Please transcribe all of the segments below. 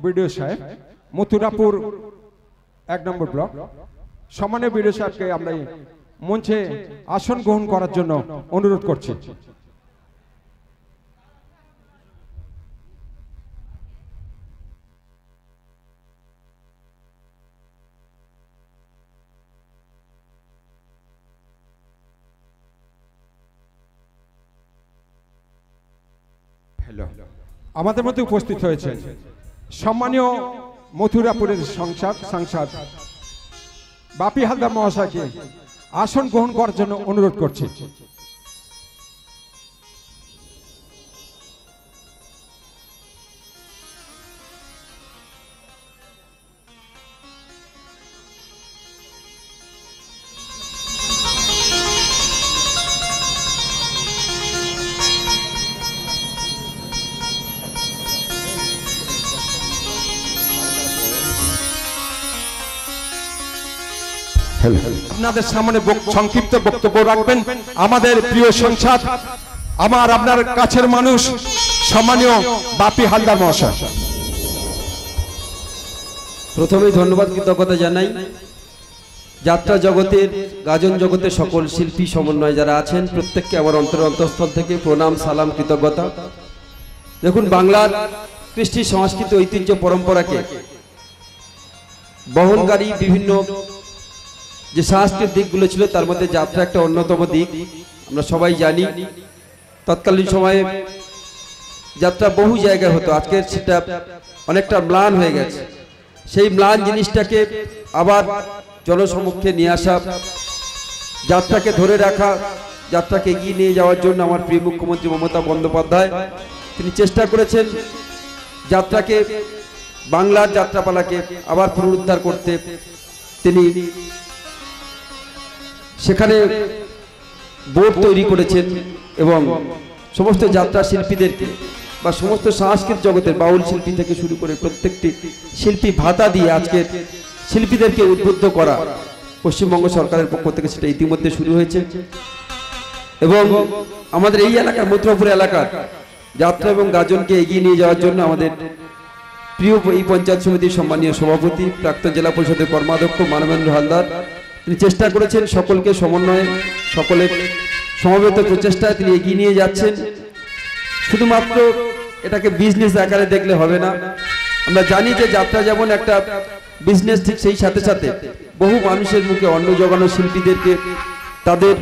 BDO সাহেব মথুরাপুর 1 নম্বর block সম্মানীয় BDO সাহেবকে আমরা মঞ্চে আসন গ্রহণ করার জন্য অনুরোধ করছি। আমাদের মধ্যে উপস্থিত হয়েছেন সম্মানীয় মথুরাপুরের সাংসদ বাপি হালদার মহাশয়কে আসন গ্রহণ করার জন্য অনুরোধ করছি। আপনাদের সামনে সংক্ষিপ্ত বক্তব্য রাখবেন আমাদের প্রিয় সাংসদ আপনার কাছের মানুষ সম্মানীয় বাপি হালদার মহাশয়। প্রথমেই ধন্যবাদ কৃতজ্ঞতা জানাই যাত্রা জগতের গাজন জগতের সকল শিল্পী সমন্বয় যারা আছেন প্রত্যেককে আমার অন্তঃস্থল থেকে প্রণাম সালাম কৃতজ্ঞতা। দেখুন, বাংলার কৃষ্টি সংস্কৃতি ঐতিহ্য পরম্পরাকে বহনকারী বিভিন্ন যে সাংস্কৃতিক দিকগুলো ছিল তার মধ্যে যাত্রা একটা অন্যতম দিক। আমরা সবাই জানি তৎকালীন সময়ে যাত্রা বহু জায়গায় হতো, আজকের সেটা অনেকটা ম্লান হয়ে গেছে। সেই ম্লান জিনিসটাকে আবার জনসমক্ষে নিয়ে আসা, যাত্রাকে ধরে রাখা, যাত্রাকে এগিয়ে নিয়ে যাওয়ার জন্য আমার প্রিয় মুখ্যমন্ত্রী মমতা বন্দ্যোপাধ্যায় তিনি চেষ্টা করেছেন যাত্রাকে, বাংলার যাত্রাপালাকে আবার পুনরুদ্ধার করতে। তিনি সেখানে বোর্ড তৈরি করেছেন এবং সমস্ত যাত্রা শিল্পীদেরকে বা সমস্ত সাংস্কৃতিক জগতের বাউল শিল্পী থেকে শুরু করে প্রত্যেকটি শিল্পী ভাতা দিয়ে আজকের শিল্পীদেরকে উদ্বুদ্ধ করা পশ্চিমবঙ্গ সরকারের পক্ষ থেকে সেটা ইতিমধ্যে শুরু হয়েছে। এবং আমাদের এই এলাকার মথুরাপুর এলাকার যাত্রা এবং গাজনকে এগিয়ে নিয়ে যাওয়ার জন্য আমাদের প্রিয় এই পঞ্চায়েত সমিতির সম্মানীয় সভাপতি প্রাক্তন জেলা পরিষদের কর্মাধ্যক্ষ মানবেন্দ্র হালদার তিনি চেষ্টা করেছেন সকলকে সমন্বয়ে, সকলের সমবেত প্রচেষ্টায় তিনি এগিয়ে নিয়ে যাচ্ছেন। শুধুমাত্র এটাকে বিজনেস আকারে দেখলে হবে না। আমরা জানি যে যাত্রা যেমন একটা বিজনেস, ঠিক সেই সাথে সাথে বহু মানুষের মুখে অন্ন জোগানো, শিল্পীদেরকে তাদের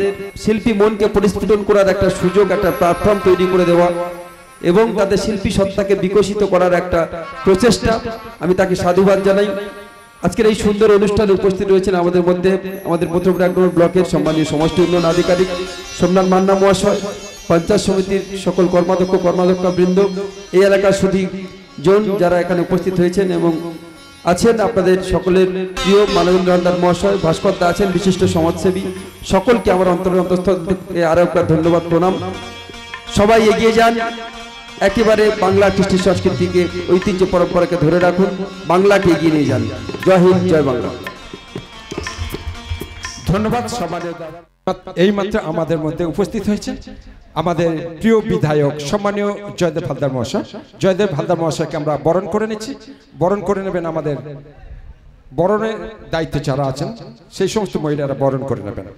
শিল্পী মনকে পরিস্ফুটন করার একটা সুযোগ, একটা প্ল্যাটফর্ম তৈরি করে দেওয়া এবং তাদের শিল্পী সত্তাকে বিকশিত করার একটা প্রচেষ্টা, আমি তাকে সাধুবাদ জানাই। আজকের এই সুন্দর অনুষ্ঠানে উপস্থিত রয়েছেন আমাদের মধ্যে আমাদের মথুরাপুর 1 নম্বর ব্লকের সম্মানীয় সমষ্টি উন্নয়ন আধিকারিক সোমনাথ মান্না মহাশয়, পঞ্চায়েত সমিতির সকল কর্মাধ্যক্ষ বৃন্দ, এই এলাকার সঠিক জন যারা এখানে উপস্থিত হয়েছেন এবং আছেন আপনাদের সকলের প্রিয় মানবেন্দ্র হালদার মহাশয়, ভাস্কর দা আছেন বিশিষ্ট সমাজসেবী, সকলকে আমার অন্তঃস্থল থেকে আরো একবার ধন্যবাদ প্রণাম। সবাই এগিয়ে যান, একেবারে বাংলা কৃষ্টি সংস্কৃতিকে ঐতিহ্য পরম্পরাকে ধরে রাখুন, বাংলাকে এগিয়ে নিয়ে যান। জয় হিন্দ, জয় বাংলা। ধন্যবাদ। এই মাত্র আমাদের মধ্যে উপস্থিত হয়েছে আমাদের প্রিয় বিধায়ক সম্মানীয় জয়দেব হালদার মহাশয়। জয়দেব হালদার মহাশয়কে আমরা বরণ করে নিচ্ছি। বরণ করে নেবেন আমাদের বরণের দায়িত্বে যারা আছেন সেই সমস্ত মহিলারা বরণ করে নেবেন।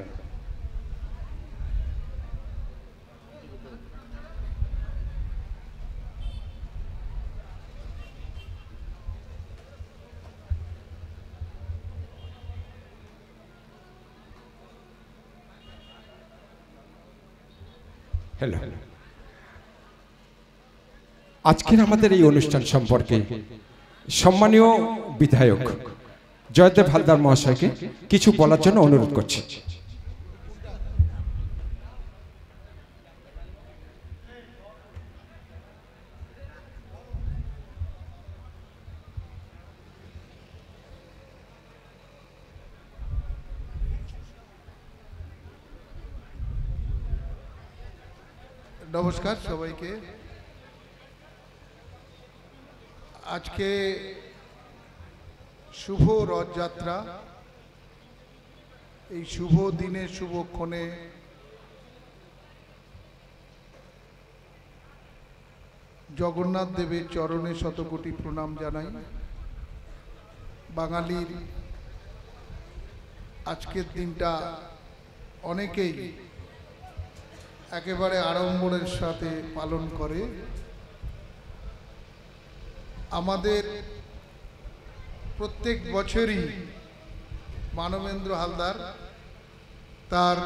হ্যালো, আজকের আমাদের এই অনুষ্ঠান সম্পর্কে সম্মানীয় বিধায়ক জয়দেব হালদার মহাশয়কে কিছু বলার জন্য অনুরোধ করছি। নমস্কার সবাইকে। আজকে শুভ রথযাত্রা, এই শুভ দিনে শুভক্ষণে জগন্নাথ দেবের চরণে শতকোটি প্রণাম জানাই। বাঙালির আজকের দিনটা অনেকেই একেবারে আড়ম্বরের সাথে পালন করে। আমাদের প্রত্যেক বছরই মানবেন্দ্র হালদার তার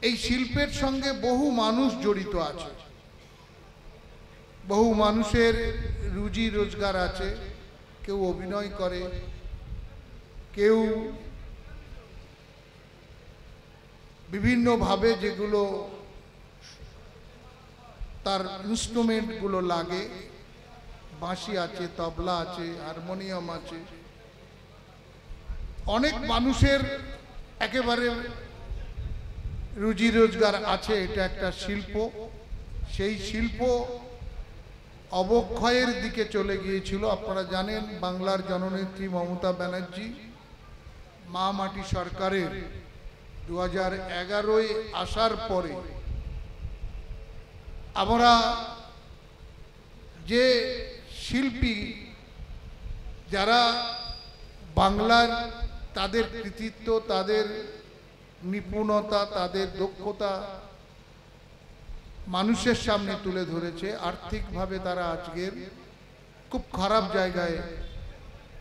এই শিল্পের সঙ্গে বহু মানুষ জড়িত আছে, বহু মানুষের রুজি রোজগার আছে। কেউ অভিনয় করে, কেউ বিভিন্নভাবে যেগুলো তার ইনস্ট্রুমেন্টগুলো লাগে, বাঁশি আছে, তবলা আছে, হারমোনিয়াম আছে। অনেক মানুষের একেবারে রুজি রোজগার আছে। এটা একটা শিল্প। সেই শিল্প অবক্ষয়ের দিকে চলে গিয়েছিল। আপনারা জানেন বাংলার জননেত্রী মমতা ব্যানার্জি মা মাটি সরকারের 2011-য় আসার পরে আমরা যে শিল্পী যারা বাংলার তাদের কৃতিত্ব, তাদের নিপুণতা, তাদের দক্ষতা মানুষের সামনে তুলে ধরেছে, আর্থিকভাবে তারা আজকের খুব খারাপ জায়গায়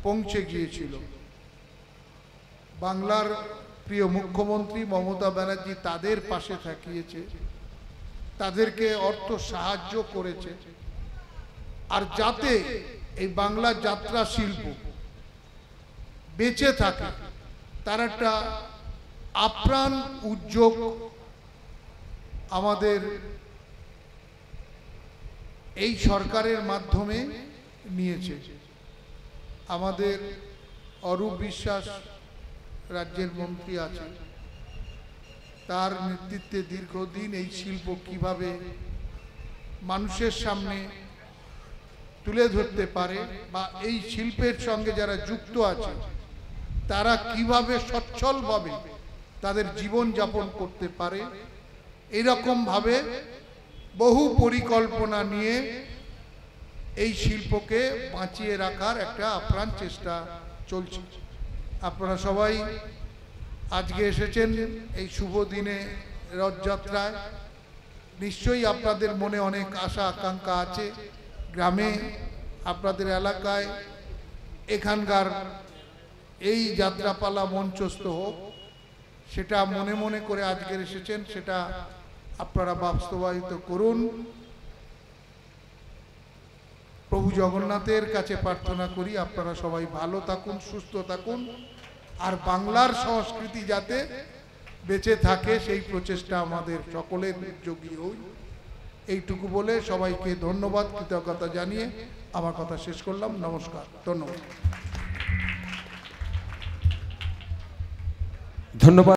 পৌঁছে গিয়েছিল। বাংলার প্রিয় মুখ্যমন্ত্রী মমতা ব্যানার্জি তাদের পাশে থাকিয়েছে, তাদেরকে অর্থ সাহায্য করেছে। আর যাতে এই বাংলা যাত্রা শিল্প বেঁচে থাকে তার একটা আপ্রাণ উদ্যোগ আমাদের এই সরকারের মাধ্যমে নিয়েছে। আমাদের অরূপ বিশ্বাস রাজ্যের মন্ত্রী আছে, তার নেতৃত্বে দীর্ঘদিন এই শিল্প কিভাবে মানুষের সামনে তুলে ধরতে পারে বা এই শিল্পের সঙ্গে যারা যুক্ত আছে তারা কিভাবে সচ্ছলভাবে তাদের জীবন যাপন করতে পারে, এরকম ভাবে বহু পরিকল্পনা নিয়ে এই শিল্পকে বাঁচিয়ে রাখার একটা আপ্রাণ চেষ্টা চলছে। আপনারা সবাই আজকে এসেছেন এই শুভ দিনে রথযাত্রায়। নিশ্চয়ই আপনাদের মনে অনেক আশা আকাঙ্ক্ষা আছে, গ্রামে আপনাদের এলাকায় এখানকার এই যাত্রাপালা মঞ্চস্থ হোক, সেটা মনে মনে করে আজকের এসেছেন, সেটা আপনারা বাস্তবায়িত করুন। প্রভু জগন্নাথের কাছে প্রার্থনা করি আপনারা সবাই ভালো থাকুন, সুস্থ থাকুন, আর বাংলার সংস্কৃতি যাতে বেঁচে থাকে সেই প্রচেষ্টা আমাদের সকলের উদ্যোগী হই। এইটুকু বলে সবাইকে ধন্যবাদ, কৃতজ্ঞতা জানিয়ে আমার কথা শেষ করলাম। নমস্কার, ধন্যবাদ। ধন্যবাদ।